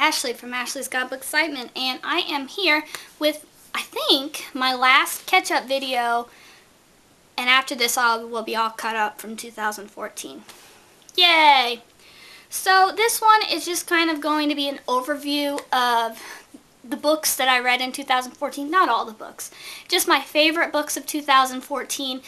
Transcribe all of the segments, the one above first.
Ashley from Ashley's Got Book Excitement, and I am here with, I think, my last catch-up video, and after this will be all caught up from 2014. Yay! So this one is just kind of going to be an overview of the books that I read in 2014, not all the books, just my favorite books of 2014,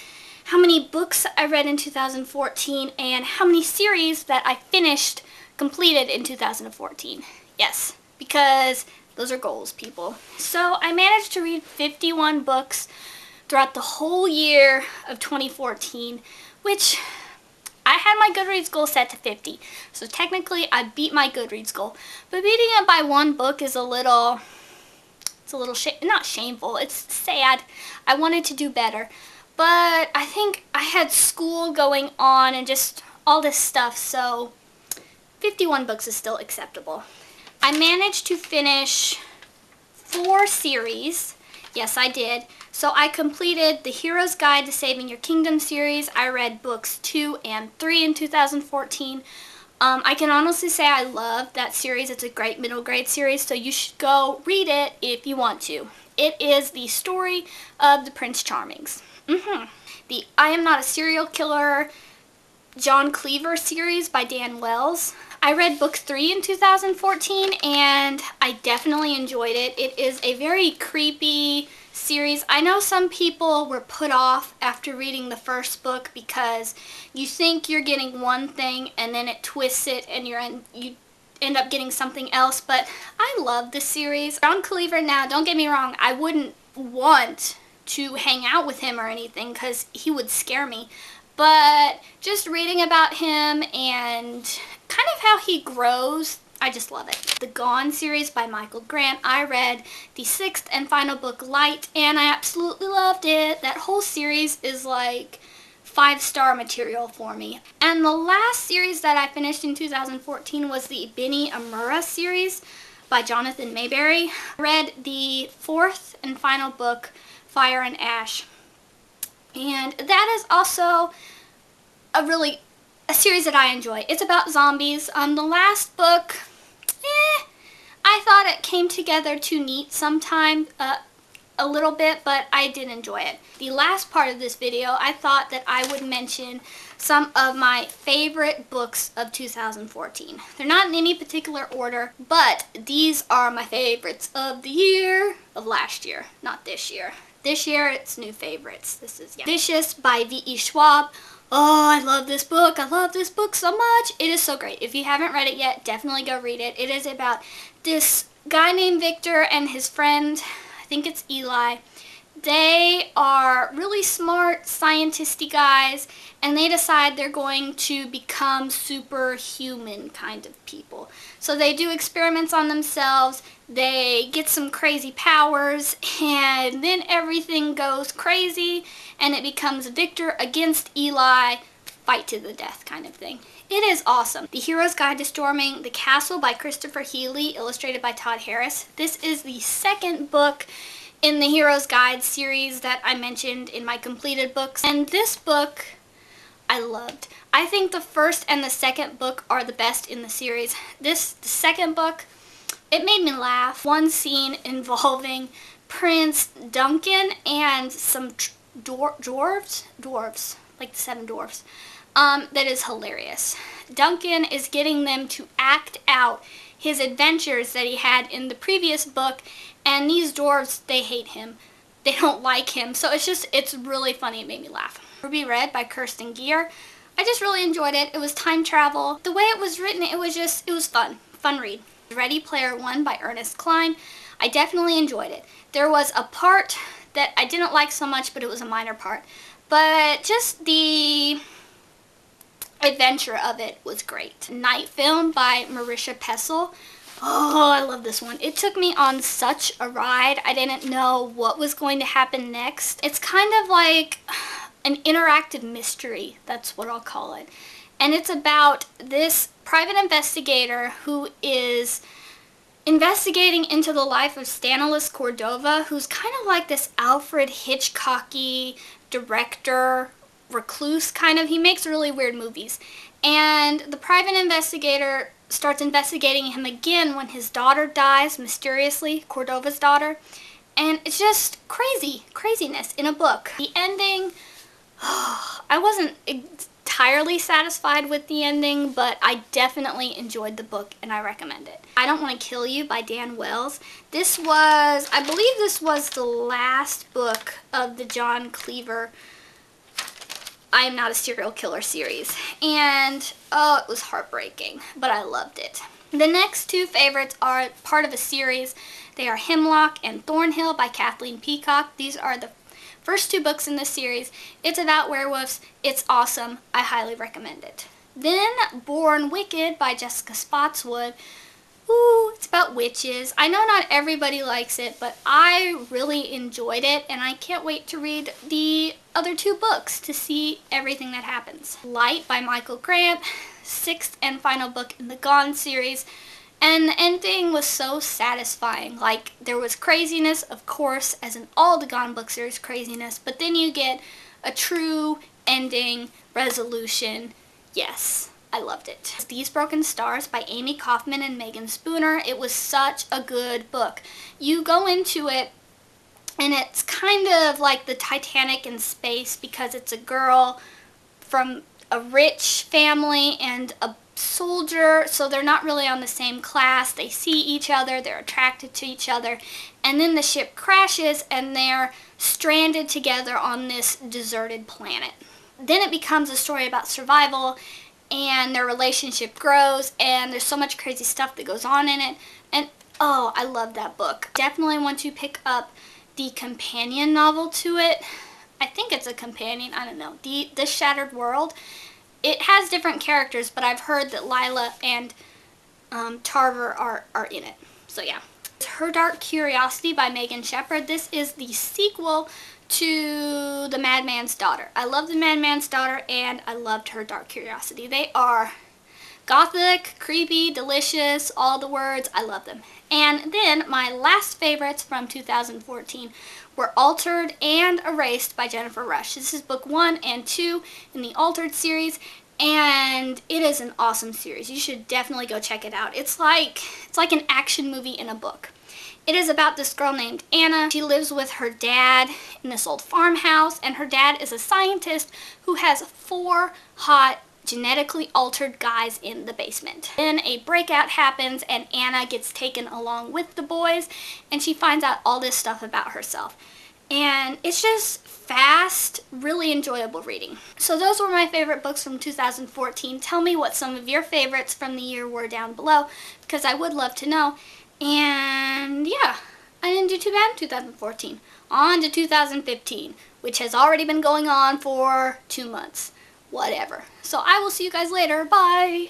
how many books I read in 2014, and how many series that I finished completed in 2014. Yes, because those are goals, people. So I managed to read 51 books throughout the whole year of 2014, which I had my Goodreads goal set to 50. So technically I beat my Goodreads goal. But beating it by one book is a little not shameful, it's sad. I wanted to do better. But I think I had school going on and just all this stuff, so 51 books is still acceptable. I managed to finish 4 series. Yes, I did. So I completed the Hero's Guide to Saving Your Kingdom series. I read books 2 and 3 in 2014. I can honestly say I love that series. It's a great middle grade series, so you should go read it if you want to. It is the story of the Prince Charmings. The I Am Not a Serial Killer John Cleaver series by Dan Wells. I read book 3 in 2014 and I definitely enjoyed it. It is a very creepy series. I know some people were put off after reading the first book because you think you're getting one thing and then it twists it and you end up getting something else, but I love this series. John Cleaver, now don't get me wrong, I wouldn't want to hang out with him or anything because he would scare me. But just reading about him and kind of how he grows, I just love it. The Gone series by Michael Grant. I read the 6th and final book, Light, and I absolutely loved it. That whole series is like 5-star material for me. And the last series that I finished in 2014 was the Benny Amura series by Jonathan Mayberry. I read the 4th and final book, Fire and Ash. And that is also a series that I enjoy. It's about zombies. The last book, I thought it came together too neat sometime, a little bit, but I did enjoy it. The last part of this video, I thought that I would mention some of my favorite books of 2014. They're not in any particular order, but these are my favorites of the year, of last year, not this year. This year, it's new favorites. This is Vicious by V.E. Schwab. Oh, I love this book. I love this book so much. It is so great. If you haven't read it yet, definitely go read it. It is about this guy named Victor and his friend, I think it's Eli. They are really smart, scientisty guys, and they decide they're going to become superhuman kind of people. So they do experiments on themselves, they get some crazy powers, and then everything goes crazy, and it becomes Victor against Eli, fight to the death kind of thing. It is awesome. The Hero's Guide to Storming the Castle by Christopher Healy, illustrated by Todd Harris. This is the second book in the Hero's Guide series that I mentioned in my completed books. And this book I loved. I think the first and the second book are the best in the series. The second book, it made me laugh. One scene involving Prince Duncan and some dwarves, like the 7 dwarfs, that is hilarious. Duncan is getting them to act out his adventures that he had in the previous book, and these dwarves, they hate him. They don't like him, so it's really funny. It made me laugh. Ruby Red by Kirsten Gier. I just really enjoyed it. It was time travel. The way it was written, it was fun. Fun read. Ready Player One by Ernest Cline. I definitely enjoyed it. There was a part that I didn't like so much, but it was a minor part. But just the adventure of it was great. Night Film by Marisha Pessel. Oh, I love this one. It took me on such a ride. I didn't know what was going to happen next. It's kind of like an interactive mystery. That's what I'll call it. And it's about this private investigator who is investigating into the life of Stanislaus Cordova, who's kind of like this Alfred Hitchcocky director, recluse kind of. He makes really weird movies. And the private investigator starts investigating him again when his daughter dies mysteriously, Cordova's daughter. And it's just craziness in a book. The ending, I wasn't entirely satisfied with the ending, but I definitely enjoyed the book and I recommend it. I Don't Want to Kill You by Dan Wells. I believe this was the last book of the John Cleaver I Am Not a Serial Killer series. And, oh, it was heartbreaking, but I loved it. The next two favorites are part of a series. They are Hemlock and Thornhill by Kathleen Peacock. These are the first two books in this series. It's about werewolves. It's awesome. I highly recommend it. Then Born Wicked by Jessica Spotswood. Ooh, it's about witches. I know not everybody likes it, but I really enjoyed it, and I can't wait to read the other two books to see everything that happens. Light by Michael Grant, sixth and final book in the Gone series, and the ending was so satisfying. Like, there was craziness, of course, as in all the Gone book series craziness, but then you get a true ending resolution. Yes. I loved it. These Broken Stars by Amy Kaufman and Megan Spooner. It was such a good book. You go into it and it's kind of like the Titanic in space because it's a girl from a rich family and a soldier, so they're not really on the same class. They see each other, they're attracted to each other, and then the ship crashes and they're stranded together on this deserted planet. Then it becomes a story about survival, and their relationship grows, and there's so much crazy stuff that goes on in it, and oh, I love that book. Definitely want to pick up the companion novel to it. I think it's a companion, I don't know, The Shattered World. It has different characters, but I've heard that Lila and Tarver are in it, so yeah. Her Dark Curiosity by Megan Shepherd. This is the sequel to The Madman's Daughter. I love The Madman's Daughter, and I loved Her Dark Curiosity. They are gothic, creepy, delicious, all the words. I love them. And then my last favorites from 2014 were Altered and Erased by Jennifer Rush. This is book 1 and 2 in the Altered series, and it is an awesome series. You should definitely go check it out. It's like an action movie in a book. It is about this girl named Anna. She lives with her dad in this old farmhouse, and her dad is a scientist who has 4 hot, genetically altered guys in the basement. Then a breakout happens, and Anna gets taken along with the boys, and she finds out all this stuff about herself. And it's just fast, really enjoyable reading. So those were my favorite books from 2014. Tell me what some of your favorites from the year were down below, because I would love to know. And yeah, I didn't do too bad in 2014. On to 2015, which has already been going on for 2 months. Whatever. So I will see you guys later. Bye!